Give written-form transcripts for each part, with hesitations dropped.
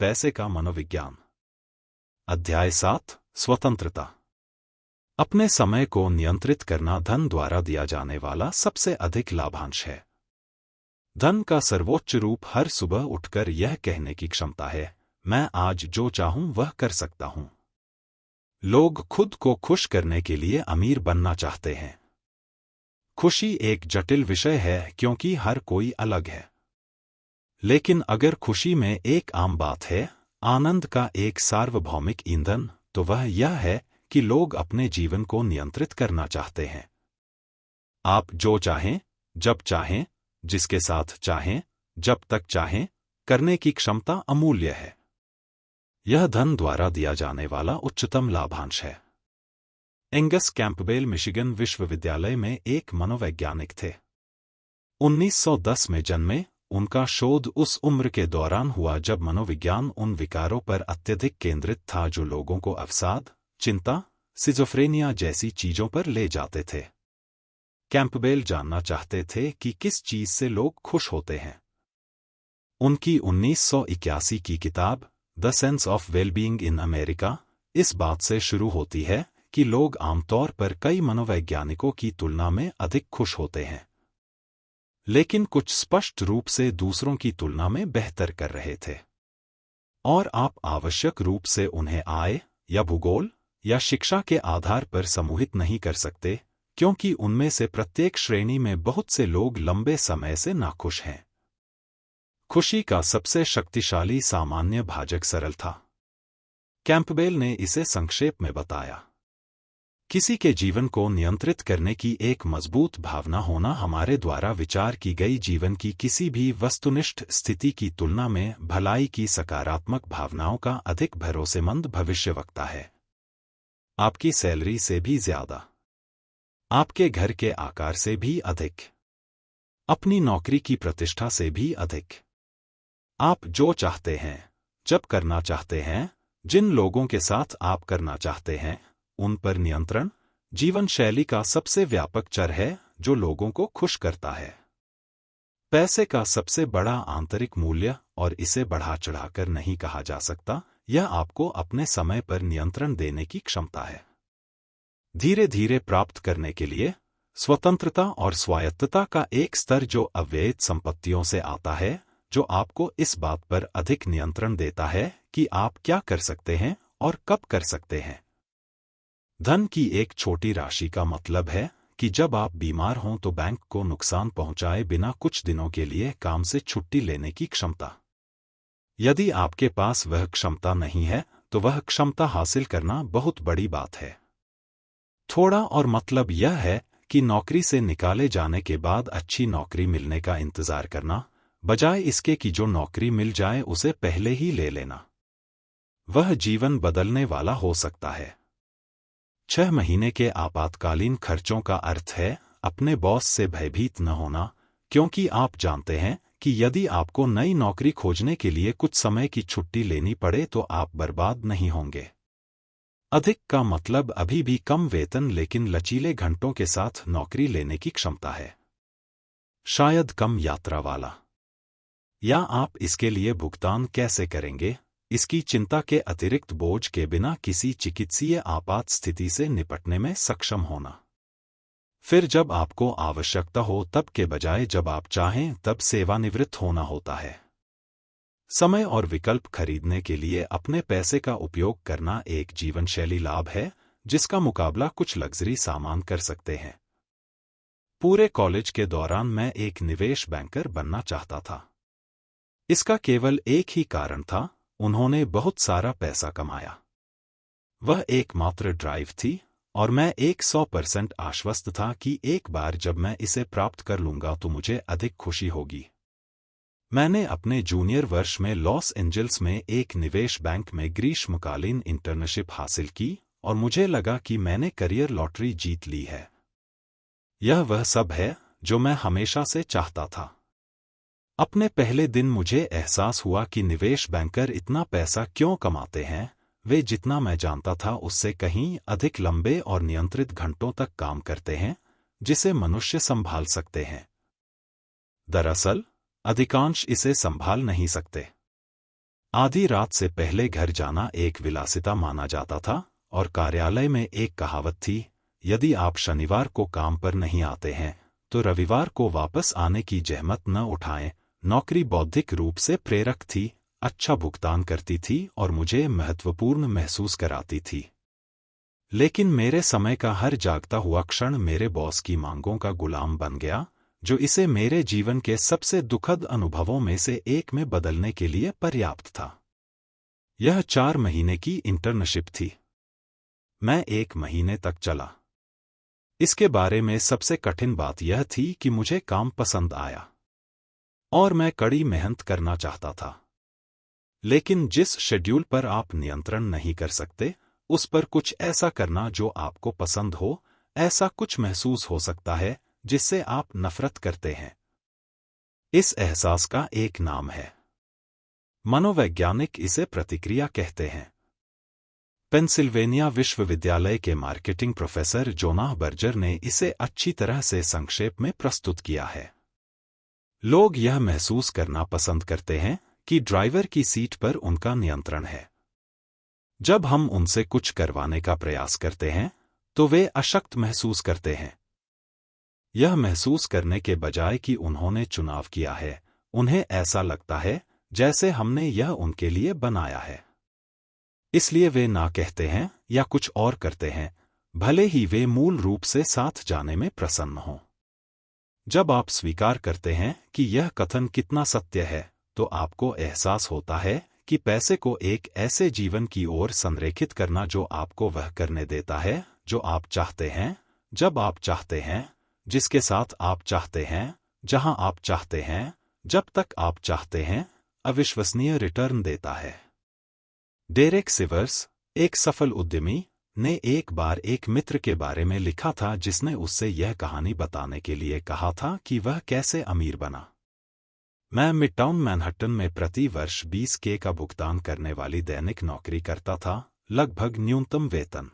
पैसे का मनोविज्ञान। अध्याय 7 स्वतंत्रता। अपने समय को नियंत्रित करना धन द्वारा दिया जाने वाला सबसे अधिक लाभांश है। धन का सर्वोच्च रूप हर सुबह उठकर यह कहने की क्षमता है, मैं आज जो चाहूं वह कर सकता हूं। लोग खुद को खुश करने के लिए अमीर बनना चाहते हैं। खुशी एक जटिल विषय है क्योंकि हर कोई अलग है। लेकिन अगर खुशी में एक आम बात है, आनंद का एक सार्वभौमिक ईंधन, तो वह यह है कि लोग अपने जीवन को नियंत्रित करना चाहते हैं। आप जो चाहें, जब चाहें, जिसके साथ चाहें, जब तक चाहें, करने की क्षमता अमूल्य है। यह धन द्वारा दिया जाने वाला उच्चतम लाभांश है। एंगस कैंपबेल मिशिगन विश्वविद्यालय में एक मनोवैज्ञानिक थे। 1910 में जन्मे। उनका शोध उस उम्र के दौरान हुआ जब मनोविज्ञान उन विकारों पर अत्यधिक केंद्रित था जो लोगों को अवसाद, चिंता, सिजोफ्रेनिया जैसी चीजों पर ले जाते थे। कैंपबेल जानना चाहते थे कि किस चीज से लोग खुश होते हैं। उनकी 1981 की किताब the sense of wellbeing in America इस बात से शुरू होती है कि लोग आमतौर पर कई मनोवैज्ञानिकों की तुलना में अधिक खुश होते हैं, लेकिन कुछ स्पष्ट रूप से दूसरों की तुलना में बेहतर कर रहे थे। और आप आवश्यक रूप से उन्हें आय या भूगोल या शिक्षा के आधार पर समूहित नहीं कर सकते, क्योंकि उनमें से प्रत्येक श्रेणी में बहुत से लोग लंबे समय से नाखुश हैं। खुशी का सबसे शक्तिशाली सामान्य भाजक सरल था। कैंपबेल ने इसे संक्षेप में बताया। किसी के जीवन को नियंत्रित करने की एक मजबूत भावना होना हमारे द्वारा विचार की गई जीवन की किसी भी वस्तुनिष्ठ स्थिति की तुलना में भलाई की सकारात्मक भावनाओं का अधिक भरोसेमंद भविष्यवक्ता है। आपकी सैलरी से भी ज्यादा, आपके घर के आकार से भी अधिक, अपनी नौकरी की प्रतिष्ठा से भी अधिक। आप जो चाहते हैं, जब करना चाहते हैं, जिन लोगों के साथ आप करना चाहते हैं, उन पर नियंत्रण जीवन शैली का सबसे व्यापक चर है जो लोगों को खुश करता है। पैसे का सबसे बड़ा आंतरिक मूल्य, और इसे बढ़ा चढ़ाकर नहीं कहा जा सकता, यह आपको अपने समय पर नियंत्रण देने की क्षमता है। धीरे धीरे प्राप्त करने के लिए स्वतंत्रता और स्वायत्तता का एक स्तर जो अव्ययित संपत्तियों से आता है, जो आपको इस बात पर अधिक नियंत्रण देता है कि आप क्या कर सकते हैं और कब कर सकते हैं। धन की एक छोटी राशि का मतलब है कि जब आप बीमार हों तो बैंक को नुकसान पहुंचाए बिना कुछ दिनों के लिए काम से छुट्टी लेने की क्षमता। यदि आपके पास वह क्षमता नहीं है, तो वह क्षमता हासिल करना बहुत बड़ी बात है। थोड़ा और मतलब यह है कि नौकरी से निकाले जाने के बाद अच्छी नौकरी मिलने का इंतजार करना, बजाय इसके कि जो नौकरी मिल जाए उसे पहले ही ले लेना। वह जीवन बदलने वाला हो सकता है। 6 महीने के आपातकालीन खर्चों का अर्थ है अपने बॉस से भयभीत न होना, क्योंकि आप जानते हैं कि यदि आपको नई नौकरी खोजने के लिए कुछ समय की छुट्टी लेनी पड़े तो आप बर्बाद नहीं होंगे। अधिक का मतलब अभी भी कम वेतन लेकिन लचीले घंटों के साथ नौकरी लेने की क्षमता है। शायद कम यात्रा वाला। या आप इसके लिए भुगतान कैसे करेंगे, इसकी चिंता के अतिरिक्त बोझ के बिना किसी चिकित्सीय आपात स्थिति से निपटने में सक्षम होना। फिर जब आपको आवश्यकता हो तब के बजाय जब आप चाहें तब सेवानिवृत्त होना होता है। समय और विकल्प खरीदने के लिए अपने पैसे का उपयोग करना एक जीवनशैली लाभ है जिसका मुकाबला कुछ लग्जरी सामान कर सकते हैं। पूरे कॉलेज के दौरान मैं एक निवेश बैंकर बनना चाहता था। इसका केवल एक ही कारण था, उन्होंने बहुत सारा पैसा कमाया। वह एकमात्र ड्राइव थी, और मैं 100% आश्वस्त था कि एक बार जब मैं इसे प्राप्त कर लूंगा तो मुझे अधिक खुशी होगी। मैंने अपने जूनियर वर्ष में लॉस एंजल्स में एक निवेश बैंक में ग्रीष्मकालीन इंटर्नशिप हासिल की और मुझे लगा कि मैंने करियर लॉटरी जीत ली है। यह वह सब है जो मैं हमेशा से चाहता था। अपने पहले दिन मुझे एहसास हुआ कि निवेश बैंकर इतना पैसा क्यों कमाते हैं। वे जितना मैं जानता था उससे कहीं अधिक लंबे और नियंत्रित घंटों तक काम करते हैं, जिसे मनुष्य संभाल सकते हैं। दरअसल, अधिकांश इसे संभाल नहीं सकते। आधी रात से पहले घर जाना एक विलासिता माना जाता था और कार्यालय में एक कहावत थी, यदि आप शनिवार को काम पर नहीं आते हैं तो रविवार को वापस आने की जहमत न उठाएं। नौकरी बौद्धिक रूप से प्रेरक थी, अच्छा भुगतान करती थी और मुझे महत्वपूर्ण महसूस कराती थी। लेकिन मेरे समय का हर जागता हुआ क्षण मेरे बॉस की मांगों का गुलाम बन गया, जो इसे मेरे जीवन के सबसे दुखद अनुभवों में से एक में बदलने के लिए पर्याप्त था। यह 4 महीने की इंटर्नशिप थी। मैं 1 महीने तक चला। इसके बारे में सबसे कठिन बात यह थी कि मुझे काम पसंद आया और मैं कड़ी मेहनत करना चाहता था। लेकिन जिस शेड्यूल पर आप नियंत्रण नहीं कर सकते, उस पर कुछ ऐसा करना जो आपको पसंद हो, ऐसा कुछ महसूस हो सकता है जिससे आप नफरत करते हैं। इस एहसास का एक नाम है। मनोवैज्ञानिक इसे प्रतिक्रिया कहते हैं। पेंसिल्वेनिया विश्वविद्यालय के मार्केटिंग प्रोफेसर जोनाह बर्जर ने इसे अच्छी तरह से संक्षेप में प्रस्तुत किया है। लोग यह महसूस करना पसंद करते हैं कि ड्राइवर की सीट पर उनका नियंत्रण है। जब हम उनसे कुछ करवाने का प्रयास करते हैं तो वे अशक्त महसूस करते हैं। यह महसूस करने के बजाय कि उन्होंने चुनाव किया है, उन्हें ऐसा लगता है जैसे हमने यह उनके लिए बनाया है। इसलिए वे ना कहते हैं या कुछ और करते हैं, भले ही वे मूल रूप से साथ जाने में प्रसन्न हों। जब आप स्वीकार करते हैं कि यह कथन कितना सत्य है, तो आपको एहसास होता है कि पैसे को एक ऐसे जीवन की ओर संरेखित करना जो आपको वह करने देता है जो आप चाहते हैं, जब आप चाहते हैं, जिसके साथ आप चाहते हैं, जहां आप चाहते हैं, जब तक आप चाहते हैं, अविश्वसनीय रिटर्न देता है। डेरेक सिवर्स, एक सफल उद्यमी, ने एक बार एक मित्र के बारे में लिखा था जिसने उससे यह कहानी बताने के लिए कहा था कि वह कैसे अमीर बना। मैं मिडटाउन मैनहट्टन में प्रति वर्ष 20K का भुगतान करने वाली दैनिक नौकरी करता था, लगभग न्यूनतम वेतन।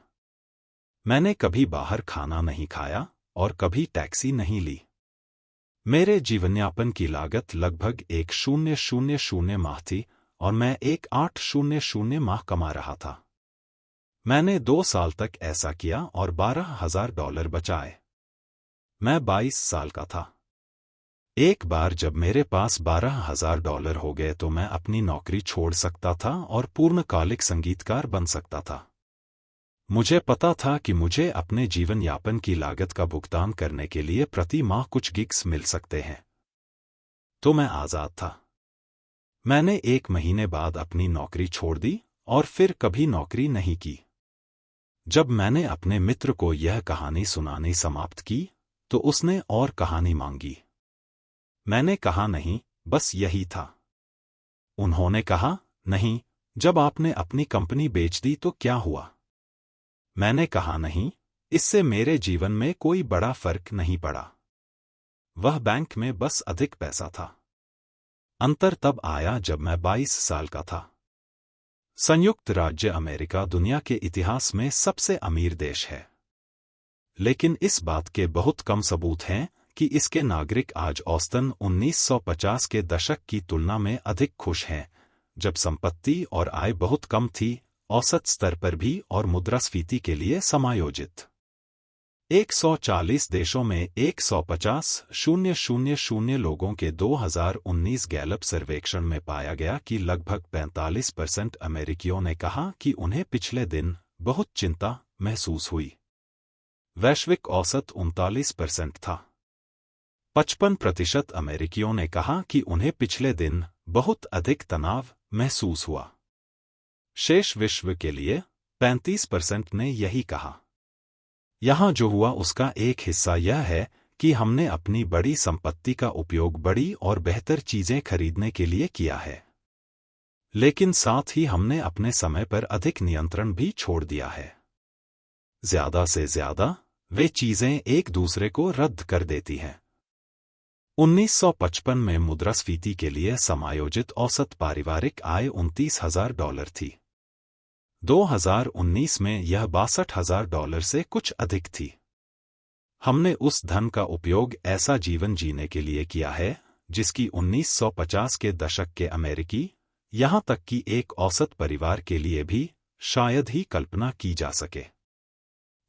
मैंने कभी बाहर खाना नहीं खाया और कभी टैक्सी नहीं ली। मेरे जीवनयापन की लागत लगभग 1,000 माह थी और मैं 1,800 माह कमा रहा था। मैंने 2 साल तक ऐसा किया और $12,000 बचाए। मैं 22 साल का था। एक बार जब मेरे पास $12,000 हो गए तो मैं अपनी नौकरी छोड़ सकता था और पूर्णकालिक संगीतकार बन सकता था। मुझे पता था कि मुझे अपने जीवन यापन की लागत का भुगतान करने के लिए प्रति माह कुछ गिग्स मिल सकते हैं। तो मैं आज़ाद था। मैंने 1 महीने बाद अपनी नौकरी छोड़ दी और फिर कभी नौकरी नहीं की। जब मैंने अपने मित्र को यह कहानी सुनानी समाप्त की, तो उसने और कहानी मांगी। मैंने कहा नहीं, बस यही था। उन्होंने कहा, नहीं, जब आपने अपनी कंपनी बेच दी तो क्या हुआ? मैंने कहा, नहीं, इससे मेरे जीवन में कोई बड़ा फर्क नहीं पड़ा। वह बैंक में बस अधिक पैसा था। अंतर तब आया जब मैं 22 साल का था। संयुक्त राज्य अमेरिका दुनिया के इतिहास में सबसे अमीर देश है। लेकिन इस बात के बहुत कम सबूत हैं कि इसके नागरिक आज औसतन 1950 के दशक की तुलना में अधिक खुश हैं, जब संपत्ति और आय बहुत कम थी, औसत स्तर पर भी और मुद्रास्फीति के लिए समायोजित। 140 देशों में 150,000 लोगों के 2019 गैलप सर्वेक्षण में पाया गया कि लगभग 45% अमेरिकियों ने कहा कि उन्हें पिछले दिन बहुत चिंता महसूस हुई। वैश्विक औसत 39% था। 55% अमेरिकियों ने कहा कि उन्हें पिछले दिन बहुत अधिक तनाव महसूस हुआ। शेष विश्व के लिए 35% ने यही कहा। यहाँ जो हुआ उसका एक हिस्सा यह है कि हमने अपनी बड़ी संपत्ति का उपयोग बड़ी और बेहतर चीजें खरीदने के लिए किया है। लेकिन साथ ही हमने अपने समय पर अधिक नियंत्रण भी छोड़ दिया है। ज्यादा से ज्यादा वे चीजें एक दूसरे को रद्द कर देती हैं। 1955 में मुद्रास्फीति के लिए समायोजित औसत पारिवारिक आय $29,000 थी। 2019 में यह $62,000 से कुछ अधिक थी। हमने उस धन का उपयोग ऐसा जीवन जीने के लिए किया है जिसकी 1950 के दशक के अमेरिकी, यहां तक कि एक औसत परिवार के लिए भी शायद ही कल्पना की जा सके।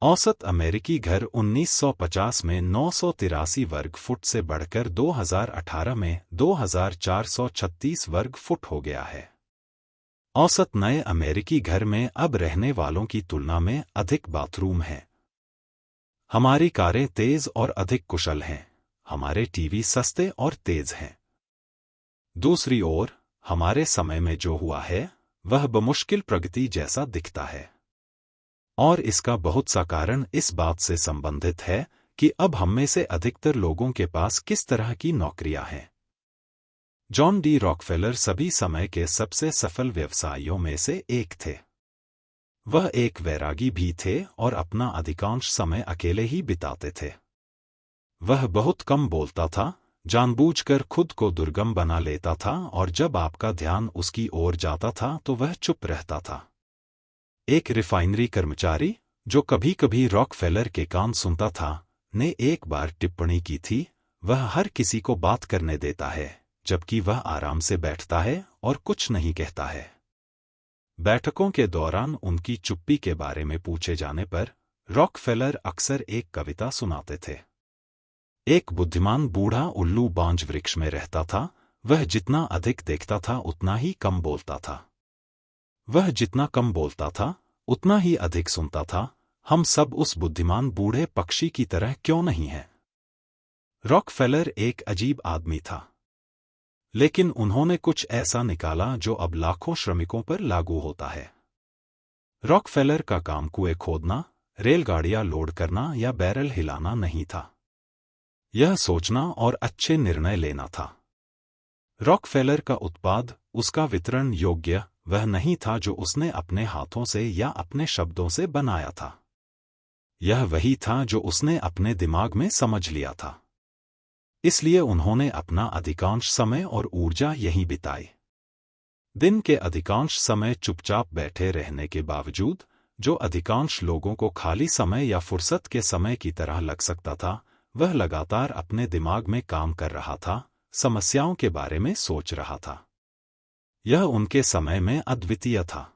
औसत अमेरिकी घर 1950 में 983 वर्ग फुट से बढ़कर 2018 में 2436 वर्ग फुट हो गया है। औसत नए अमेरिकी घर में अब रहने वालों की तुलना में अधिक बाथरूम हैं। हमारी कारें तेज और अधिक कुशल हैं, हमारे टीवी सस्ते और तेज हैं। दूसरी ओर, हमारे समय में जो हुआ है वह बमुश्किल प्रगति जैसा दिखता है। और इसका बहुत सा कारण इस बात से संबंधित है कि अब हम में से अधिकतर लोगों के पास किस तरह की नौकरियां हैं। जॉन डी रॉकफेलर सभी समय के सबसे सफल व्यवसायियों में से एक थे। वह एक वैरागी भी थे और अपना अधिकांश समय अकेले ही बिताते थे। वह बहुत कम बोलता था, जानबूझकर खुद को दुर्गम बना लेता था और जब आपका ध्यान उसकी ओर जाता था तो वह चुप रहता था। एक रिफाइनरी कर्मचारी, जो कभी कभी रॉकफेलर के कान सुनता था, ने एक बार टिप्पणी की थी, वह हर किसी को बात करने देता है, जबकि वह आराम से बैठता है और कुछ नहीं कहता है। बैठकों के दौरान उनकी चुप्पी के बारे में पूछे जाने पर रॉकफेलर अक्सर एक कविता सुनाते थे। एक बुद्धिमान बूढ़ा उल्लू बांज वृक्ष में रहता था, वह जितना अधिक देखता था उतना ही कम बोलता था। वह जितना कम बोलता था उतना ही अधिक सुनता था। हम सब उस बुद्धिमान बूढ़े पक्षी की तरह क्यों नहीं हैं? रॉकफेलर एक अजीब आदमी था, लेकिन उन्होंने कुछ ऐसा निकाला जो अब लाखों श्रमिकों पर लागू होता है। रॉकफेलर का काम कुएं खोदना, रेलगाड़ियां लोड करना या बैरल हिलाना नहीं था। यह सोचना और अच्छे निर्णय लेना था। रॉकफेलर का उत्पाद, उसका वितरण योग्य, वह नहीं था जो उसने अपने हाथों से या अपने शब्दों से बनाया था। यह वही था जो उसने अपने दिमाग में समझ लिया था। इसलिए उन्होंने अपना अधिकांश समय और ऊर्जा यहीं बिताई। दिन के अधिकांश समय चुपचाप बैठे रहने के बावजूद, जो अधिकांश लोगों को खाली समय या फुर्सत के समय की तरह लग सकता था, वह लगातार अपने दिमाग में काम कर रहा था, समस्याओं के बारे में सोच रहा था। यह उनके समय में अद्वितीय था।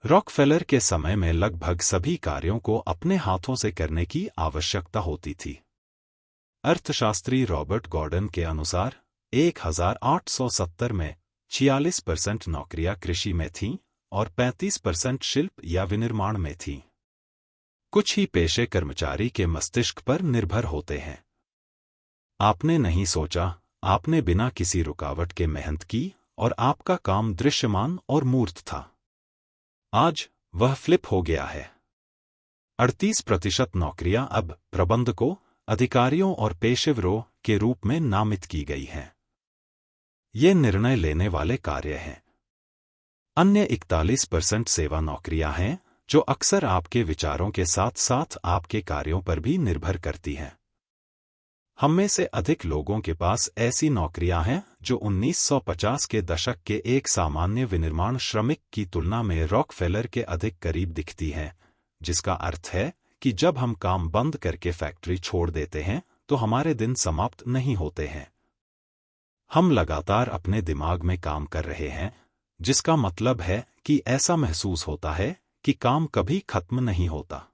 रॉकफेलर के समय में लगभग सभी कार्यों को अपने हाथों से करने की आवश्यकता होती थी। अर्थशास्त्री रॉबर्ट गॉर्डन के अनुसार 1870 में 46% नौकरियां कृषि में थीं और 35% शिल्प या विनिर्माण में थीं। कुछ ही पेशे कर्मचारी के मस्तिष्क पर निर्भर होते हैं। आपने नहीं सोचा, आपने बिना किसी रुकावट के मेहनत की और आपका काम दृश्यमान और मूर्त था। आज वह फ्लिप हो गया है। 38% नौकरियां अब प्रबंधकों, अधिकारियों और पेशेवरों के रूप में नामित की गई हैं। ये निर्णय लेने वाले कार्य हैं। अन्य 41% सेवा नौकरियां हैं, जो अक्सर आपके विचारों के साथ साथ आपके कार्यों पर भी निर्भर करती हैं। हम में से अधिक लोगों के पास ऐसी नौकरियां हैं जो 1950 के दशक के एक सामान्य विनिर्माण श्रमिक की तुलना में रॉकफेलर के अधिक करीब दिखती हैं, जिसका अर्थ है कि जब हम काम बंद करके फैक्ट्री छोड़ देते हैं तो हमारे दिन समाप्त नहीं होते हैं। हम लगातार अपने दिमाग में काम कर रहे हैं, जिसका मतलब है कि ऐसा महसूस होता है कि काम कभी खत्म नहीं होता।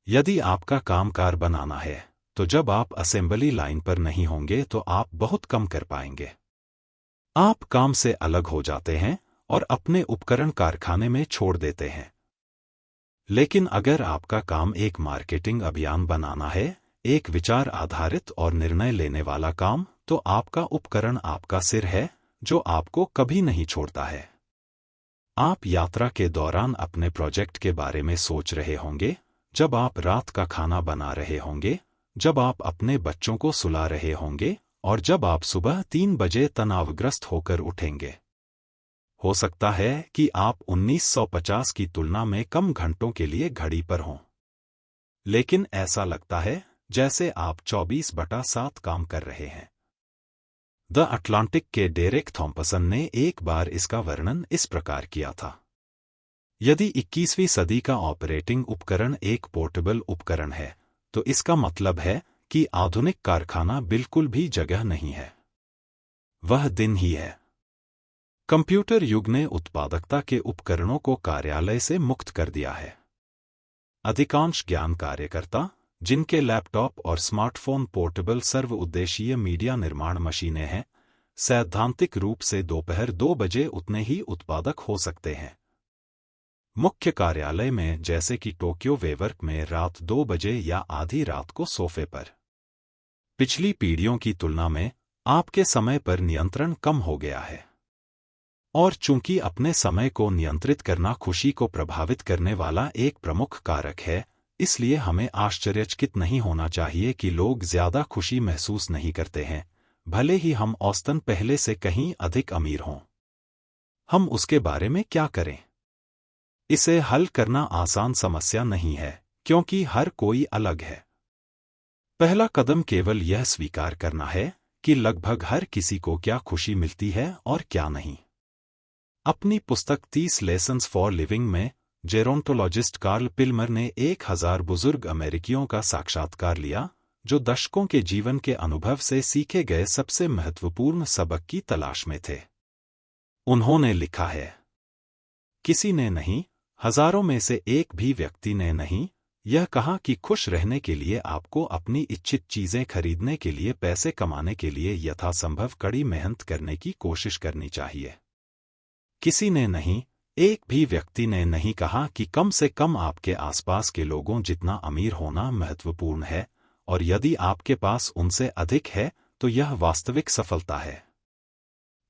यदि आपका काम कार बनाना है, तो जब आप असेंबली लाइन पर नहीं होंगे तो आप बहुत कम कर पाएंगे। आप काम से अलग हो जाते हैं और अपने उपकरण कारखाने में छोड़ देते हैं। लेकिन अगर आपका काम एक मार्केटिंग अभियान बनाना है, एक विचार आधारित और निर्णय लेने वाला काम, तो आपका उपकरण आपका सिर है, जो आपको कभी नहीं छोड़ता है। आप यात्रा के दौरान अपने प्रोजेक्ट के बारे में सोच रहे होंगे, जब आप रात का खाना बना रहे होंगे, जब आप अपने बच्चों को सुला रहे होंगे और जब आप सुबह 3 बजे तनावग्रस्त होकर उठेंगे। हो सकता है कि आप 1950 की तुलना में कम घंटों के लिए घड़ी पर हों, लेकिन ऐसा लगता है जैसे आप 24/7 काम कर रहे हैं। द अटलांटिक के डेरेक थॉम्पसन ने एक बार इसका वर्णन इस प्रकार किया था। यदि 21वीं सदी का ऑपरेटिंग उपकरण एक पोर्टेबल उपकरण है, तो इसका मतलब है कि आधुनिक कारखाना बिल्कुल भी जगह नहीं है। वह दिन ही है। कंप्यूटर युग ने उत्पादकता के उपकरणों को कार्यालय से मुक्त कर दिया है। अधिकांश ज्ञान कार्यकर्ता, जिनके लैपटॉप और स्मार्टफोन पोर्टेबल सर्वउद्देशीय मीडिया निर्माण मशीनें हैं, सैद्धांतिक रूप से दोपहर 2 बजे उतने ही उत्पादक हो सकते हैं। मुख्य कार्यालय में, जैसे कि टोक्यो वेवर्क में, रात 2 बजे या आधी रात को सोफे पर। पिछली पीढ़ियों की तुलना में आपके समय पर नियंत्रण कम हो गया है। और चूंकि अपने समय को नियंत्रित करना खुशी को प्रभावित करने वाला एक प्रमुख कारक है, इसलिए हमें आश्चर्यचकित नहीं होना चाहिए कि लोग ज्यादा खुशी महसूस नहीं करते हैं, भले ही हम औसतन पहले से कहीं अधिक अमीर हों। हम उसके बारे में क्या करें? इसे हल करना आसान समस्या नहीं है, क्योंकि हर कोई अलग है। पहला कदम केवल यह स्वीकार करना है कि लगभग हर किसी को क्या खुशी मिलती है और क्या नहीं। अपनी पुस्तक 30 लेसन्स फॉर लिविंग में जेरोंटोलॉजिस्ट कार्ल पिल्मर ने 1000 बुजुर्ग अमेरिकियों का साक्षात्कार लिया, जो दशकों के जीवन के अनुभव से सीखे गए सबसे महत्वपूर्ण सबक की तलाश में थे। उन्होंने लिखा है, किसी ने नहीं, हजारों में से एक भी व्यक्ति ने नहीं, यह कहा कि खुश रहने के लिए आपको अपनी इच्छित चीजें खरीदने के लिए पैसे कमाने के लिए यथासंभव कड़ी मेहनत करने की कोशिश करनी चाहिए। किसी ने नहीं, एक भी व्यक्ति ने नहीं कहा कि कम से कम आपके आसपास के लोगों जितना अमीर होना महत्वपूर्ण है, और यदि आपके पास उनसे अधिक है तो यह वास्तविक सफलता है।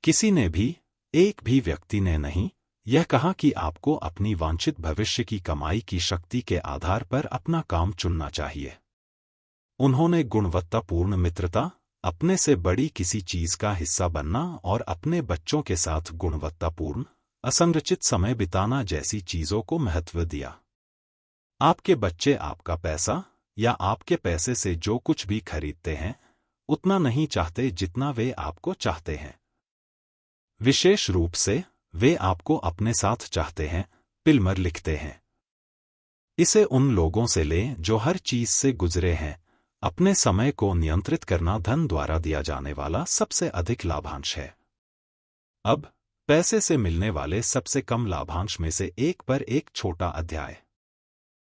किसी ने भी, एक भी व्यक्ति ने नहीं, यह कहा कि आपको अपनी वांछित भविष्य की कमाई की शक्ति के आधार पर अपना काम चुनना चाहिए। उन्होंने गुणवत्तापूर्ण मित्रता, अपने से बड़ी किसी चीज का हिस्सा बनना और अपने बच्चों के साथ गुणवत्तापूर्ण, असंरचित समय बिताना जैसी चीजों को महत्व दिया। आपके बच्चे आपका पैसा या आपके पैसे से जो कुछ भी खरीदते हैं, उतना नहीं चाहते जितना वे आपको चाहते हैं। विशेष रूप से वे आपको अपने साथ चाहते हैं, पिल्मर लिखते हैं। इसे उन लोगों से लें जो हर चीज से गुजरे हैं। अपने समय को नियंत्रित करना धन द्वारा दिया जाने वाला सबसे अधिक लाभांश है। अब पैसे से मिलने वाले सबसे कम लाभांश में से एक पर एक छोटा अध्याय।